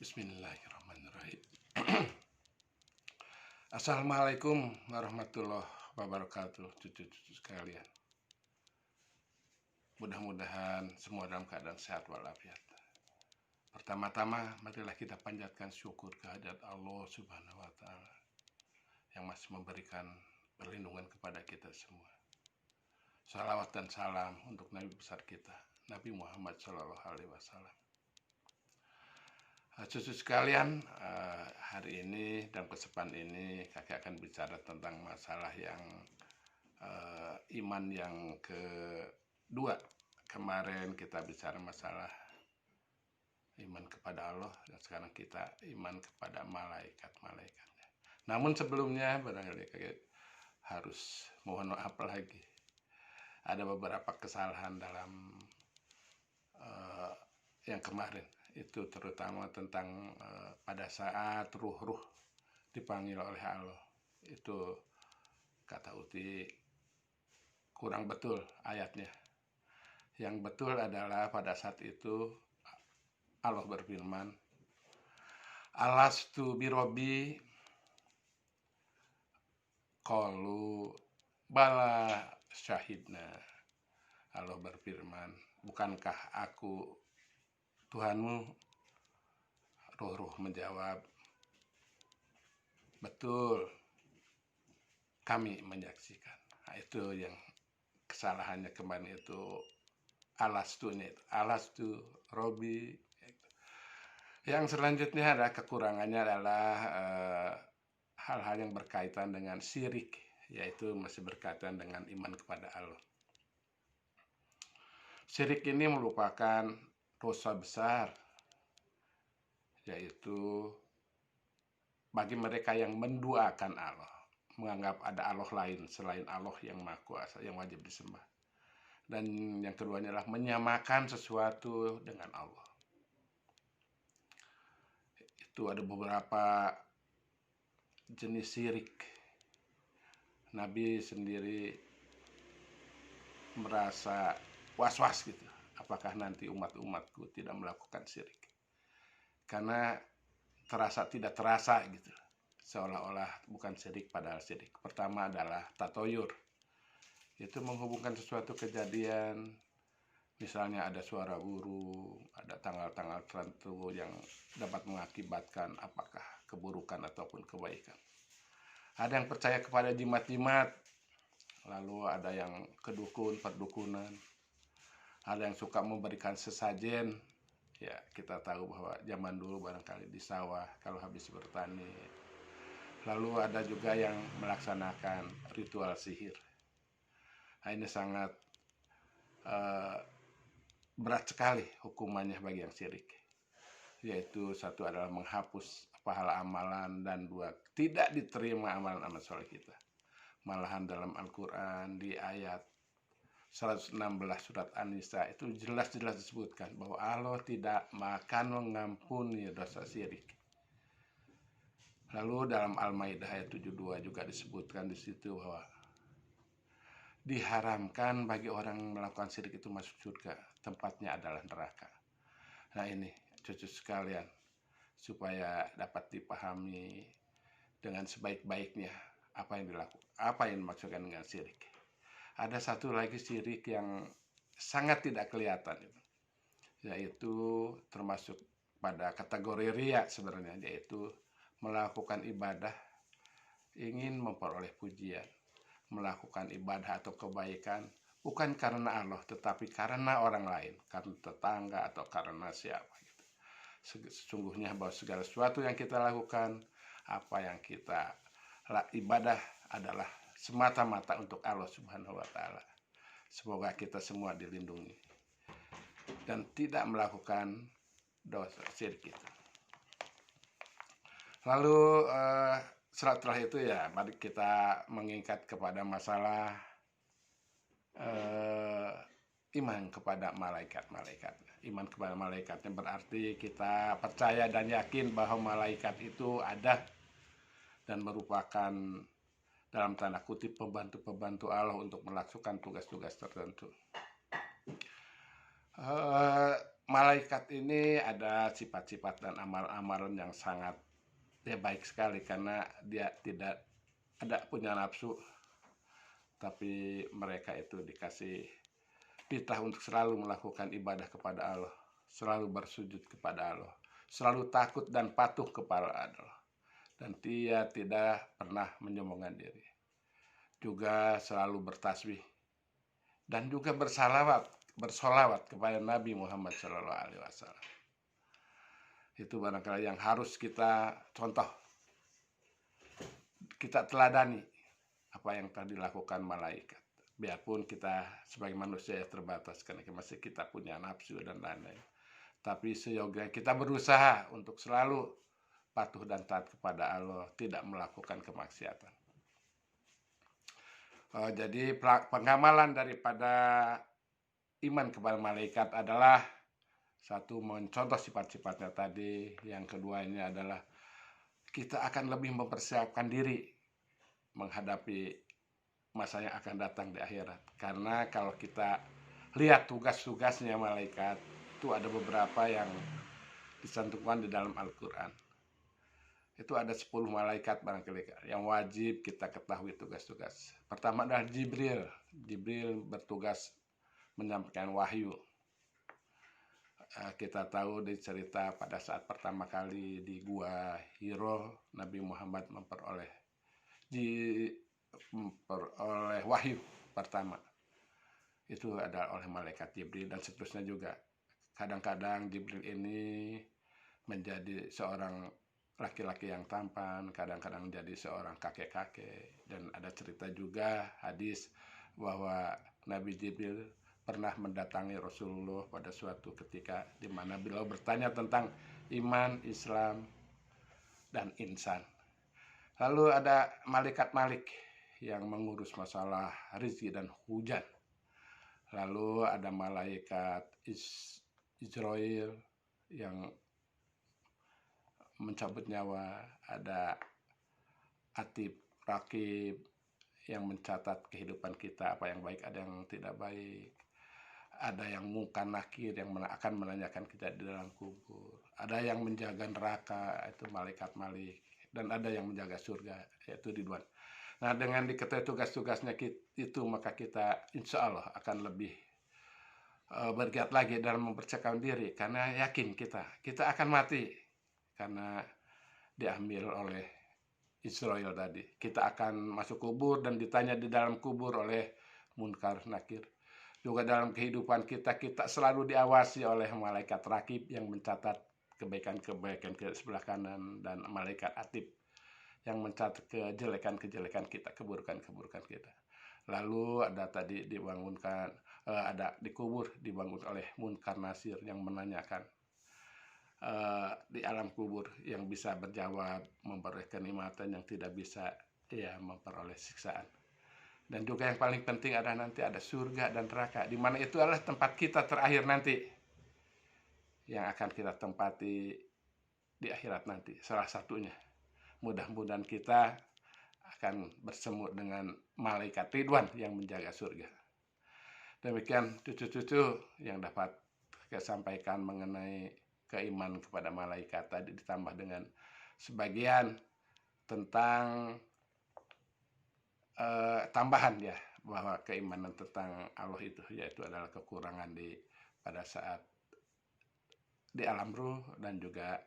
Bismillahirrahmanirrahim. Assalamualaikum warahmatullahi wabarakatuh, cucu-cucu sekalian. Mudah-mudahan semua dalam keadaan sehat walafiat. Pertama-tama, marilah kita panjatkan syukur kehadirat Allah Subhanahu wa Ta'ala yang masih memberikan perlindungan kepada kita semua. Salawat dan salam untuk Nabi besar kita, Nabi Muhammad SAW. Cucu sekalian, hari ini dalam kesempatan ini kakek akan bicara tentang masalah yang iman yang kedua. Kemarin kita bicara masalah iman kepada Allah, dan sekarang kita iman kepada malaikat-malaikatnya. Namun sebelumnya barangkali kakek harus mohon maaf lagi. Ada beberapa kesalahan dalam yang kemarin. Itu terutama tentang pada saat ruh-ruh dipanggil oleh Allah. Itu kata Uti kurang betul ayatnya. Yang betul adalah pada saat itu Allah berfirman, Alastu birobi, qalu bala syahidna. Allah berfirman, bukankah aku Tuhanmu? Ruh-ruh menjawab, betul, kami menyaksikan. Nah, itu yang kesalahannya kemarin itu alastu robi. Yang selanjutnya adalah kekurangannya adalah hal-hal yang berkaitan dengan syirik, yaitu masih berkaitan dengan iman kepada Allah. Syirik ini merupakan dosa besar, yaitu bagi mereka yang menduakan Allah, menganggap ada Allah lain selain Allah yang Maha Kuasa, yang wajib disembah. Dan yang keduanya adalah menyamakan sesuatu dengan Allah. Itu ada beberapa jenis syirik. Nabi sendiri merasa was-was gitu. Apakah nanti umat-umatku tidak melakukan syirik? Karena tidak terasa gitu. Seolah-olah bukan syirik padahal syirik. Pertama adalah tatoyur. Itu menghubungkan sesuatu kejadian. Misalnya ada suara burung, ada tanggal-tanggal tertentu yang dapat mengakibatkan apakah keburukan ataupun kebaikan. Ada yang percaya kepada jimat-jimat. Lalu ada yang kedukun, perdukunan. Ada yang suka memberikan sesajen. Ya, kita tahu bahwa zaman dulu barangkali di sawah kalau habis bertani. Lalu ada juga yang melaksanakan ritual sihir. Nah, ini sangat berat sekali hukumannya bagi yang syirik. Yaitu satu adalah menghapus pahala amalan, dan dua, tidak diterima amalan-amalan soleh kita. Malahan dalam Al-Quran di ayat 116 surat An-Nisa itu jelas-jelas disebutkan bahwa Allah tidak akan mengampuni dosa syirik. Lalu dalam Al-Maidah ayat 72 juga disebutkan di situ bahwa diharamkan bagi orang yang melakukan syirik itu masuk surga, tempatnya adalah neraka. Nah, ini cucu sekalian, supaya dapat dipahami dengan sebaik-baiknya apa yang dimaksudkan dengan syirik. Ada satu lagi syirik yang sangat tidak kelihatan, yaitu termasuk pada kategori riya sebenarnya, yaitu melakukan ibadah ingin memperoleh pujian, melakukan ibadah atau kebaikan bukan karena Allah tetapi karena orang lain, karena tetangga atau karena siapa gitu. Sesungguhnya bahwa segala sesuatu yang kita lakukan, apa yang kita ibadah adalah semata-mata untuk Allah Subhanahu wa Ta'ala. Semoga kita semua dilindungi dan tidak melakukan dosa syirik itu. Lalu setelah itu ya, mari kita mengingat kepada masalah iman kepada malaikat-malaikat. Iman kepada malaikatnya berarti kita percaya dan yakin bahwa malaikat itu ada dan merupakan dalam tanda kutip pembantu-pembantu Allah untuk melakukan tugas-tugas tertentu. malaikat ini ada sifat-sifat dan amalan-amalan yang sangat baik sekali, karena dia tidak ada punya nafsu, tapi mereka itu dikasih titah untuk selalu melakukan ibadah kepada Allah, selalu bersujud kepada Allah, selalu takut dan patuh kepada Allah, dan dia tidak pernah menyombongkan diri. Juga selalu bertasbih dan juga bersolawat kepada Nabi Muhammad SAW. Itu barangkali yang harus kita contoh, kita teladani apa yang telah dilakukan malaikat. Biarpun kita sebagai manusia terbatas, karena masih kita punya nafsu dan lain-lain. Tapi seyoga kita berusaha untuk selalu patuh dan taat kepada Allah, tidak melakukan kemaksiatan. Jadi pengamalan daripada iman kepada malaikat adalah satu, mencontoh sifat-sifatnya tadi. Yang kedua ini adalah kita akan lebih mempersiapkan diri menghadapi masa yang akan datang di akhirat. Karena kalau kita lihat tugas-tugasnya malaikat, itu ada beberapa yang dicantumkan di dalam Al-Quran. Itu ada 10 malaikat barangkali yang wajib kita ketahui tugas-tugas. Pertama adalah Jibril. Jibril bertugas menyampaikan wahyu. Kita tahu di cerita pada saat pertama kali di Gua Hiro, Nabi Muhammad memperoleh wahyu pertama. Itu adalah oleh malaikat Jibril, dan seterusnya juga. Kadang-kadang Jibril ini menjadi seorang laki-laki yang tampan, kadang-kadang jadi seorang kakek-kakek. Dan ada cerita juga hadis bahwa Nabi Jibril pernah mendatangi Rasulullah pada suatu ketika di mana beliau bertanya tentang iman, Islam, dan insan. Lalu ada malaikat Malik yang mengurus masalah rezeki dan hujan. Lalu ada malaikat Israel yang mencabut nyawa, ada Atib, Rakib yang mencatat kehidupan kita, apa yang baik, ada yang tidak baik. Ada yang Munkar Nakir yang akan menanyakan kita di dalam kubur. Ada yang menjaga neraka, itu malaikat Malik. Dan ada yang menjaga surga, yaitu Ridwan. Nah, dengan diketahui tugas-tugasnya itu, maka kita insya Allah akan lebih bergiat lagi dalam mempersiapkan diri. Karena yakin kita akan mati, karena diambil oleh Israel tadi. Kita akan masuk kubur dan ditanya di dalam kubur oleh Munkar Nakir. Juga dalam kehidupan kita selalu diawasi oleh malaikat Rakib yang mencatat kebaikan-kebaikan ke sebelah kanan, dan malaikat Atib yang mencatat kejelekan-kejelekan kita, keburukan-keburukan kita. Lalu ada tadi dibangunkan, ada dikubur, dibangun oleh Munkar Nasir yang menanyakan di alam kubur, yang bisa berjawab, memperoleh kenikmatan, yang tidak bisa memperoleh siksaan. Dan juga yang paling penting adalah nanti ada surga dan neraka, di mana itu adalah tempat kita terakhir nanti, yang akan kita tempati di akhirat nanti, salah satunya. Mudah-mudahan kita akan bersemu dengan malaikat Ridwan yang menjaga surga. Demikian cucu-cucu yang dapat saya sampaikan mengenai keimanan kepada malaikat tadi, ditambah dengan sebagian tentang tambahan bahwa keimanan tentang Allah itu yaitu adalah kekurangan pada saat di alam ruh dan juga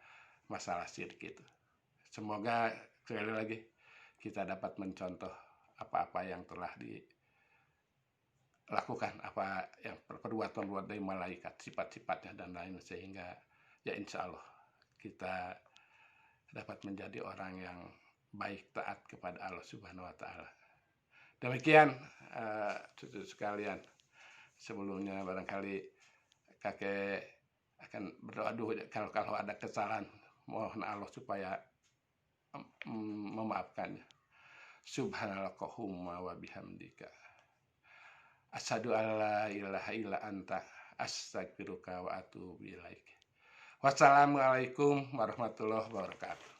masalah syirik itu. Semoga sekali lagi kita dapat mencontoh apa-apa yang telah dilakukan, apa yang perbuatan dari malaikat, sifat-sifatnya dan lain, sehingga insya Allah kita dapat menjadi orang yang baik, taat kepada Allah Subhanahu wa Ta'ala. Demikian cucu sekalian, sebelumnya barangkali kakek akan berdoa dulu kalau ada kesalahan, mohon Allah supaya memaafkannya. Subhanallahumma wa bihamdika, asyhadu an la ilaha illa anta, astaghfiruka wa atubu ilaik. Wassalamualaikum warahmatullahi wabarakatuh.